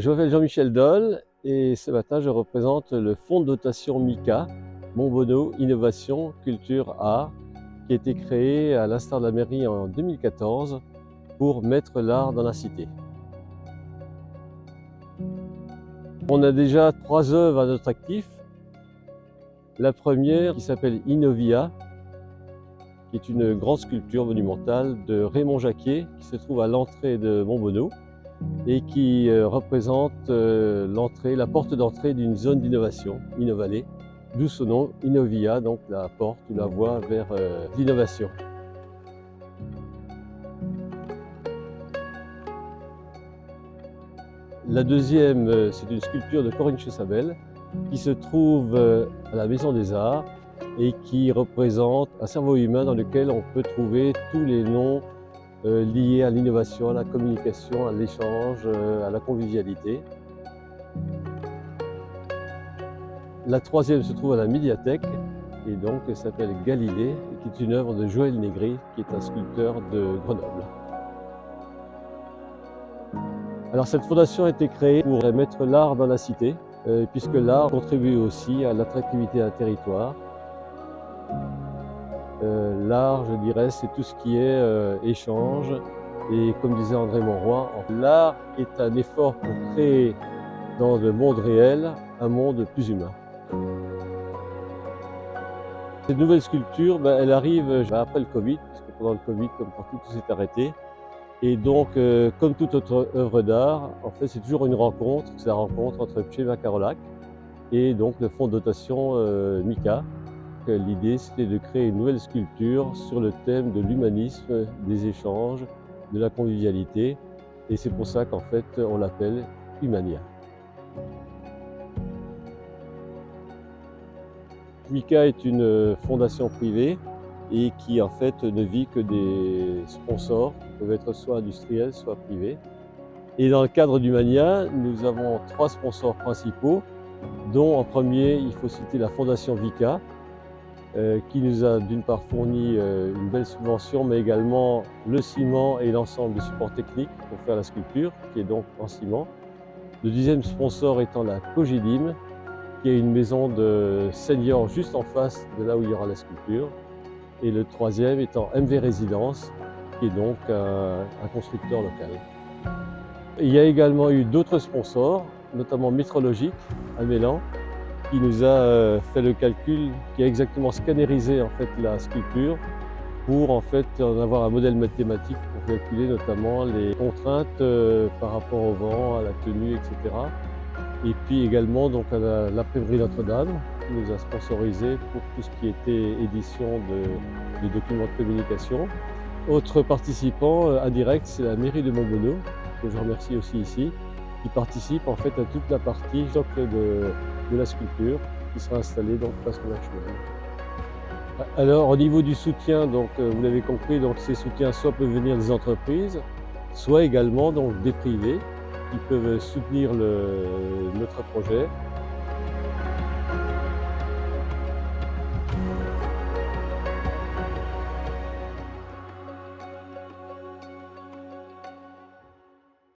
Je m'appelle Jean-Michel Doll et ce matin je représente le fonds de dotation MICA, Montbonneau Innovation Culture Art, qui a été créé à l'instar de la mairie en 2014 pour mettre l'art dans la cité. On a déjà 3 œuvres à notre actif. La première qui s'appelle Innovia, qui est une grande sculpture monumentale de Raymond Jacquier qui se trouve à l'entrée de Montbonneau et qui représente la porte d'entrée d'une zone d'innovation, Innovallée, d'où ce nom Innovia, donc la porte ou la voie vers l'innovation. La deuxième, c'est une sculpture de Corinne Chessabel qui se trouve à la Maison des Arts et qui représente un cerveau humain dans lequel on peut trouver tous les noms liés à l'innovation, à la communication, à l'échange, à la convivialité. La troisième se trouve à la médiathèque et donc elle s'appelle Galilée, qui est une œuvre de Joël Négri, qui est un sculpteur de Grenoble. Alors cette fondation a été créée pour mettre l'art dans la cité, puisque l'art contribue aussi à l'attractivité d'un territoire. L'art, je dirais, c'est tout ce qui est échange. Et comme disait André Monroy, l'art est un effort pour créer dans le monde réel un monde plus humain. Cette nouvelle sculpture, elle arrive après le Covid, puisque pendant le Covid, comme partout, tout s'est arrêté. Et donc, comme toute autre œuvre d'art, en fait, c'est toujours une rencontre. C'est la rencontre entre Pcheva Carolac et donc le fonds de dotation MICA. L'idée, c'était de créer une nouvelle sculpture sur le thème de l'humanisme, des échanges, de la convivialité. Et c'est pour ça qu'en fait, on l'appelle Humania. MICA est une fondation privée et qui en fait ne vit que des sponsors, qui peuvent être soit industriels, soit privés. Et dans le cadre d'Humania, nous avons 3 sponsors principaux, dont en premier, il faut citer la Fondation Vica, qui nous a d'une part fourni une belle subvention, mais également le ciment et l'ensemble des supports techniques pour faire la sculpture, qui est donc en ciment. Le deuxième sponsor étant la Cogidim, qui est une maison de seniors juste en face de là où il y aura la sculpture. Et le troisième étant MV Résidence, qui est donc un constructeur local. Il y a également eu d'autres sponsors, notamment Métrologique à Mélan, qui nous a fait le calcul, qui a exactement scannérisé en fait la sculpture pour en fait en avoir un modèle mathématique pour calculer notamment les contraintes par rapport au vent, à la tenue, etc. Et puis également donc à l'imprimerie Notre-Dame, qui nous a sponsorisé pour tout ce qui était édition de documents de communication. Autre participant indirect, c'est la mairie de Montbonneau, que je remercie aussi ici, qui participe en fait à toute la partie socle de la sculpture qui sera installée donc place de la Chouelle. Alors au niveau du soutien, donc vous l'avez compris, donc ces soutiens soit peuvent venir des entreprises, soit également donc des privés qui peuvent soutenir notre projet.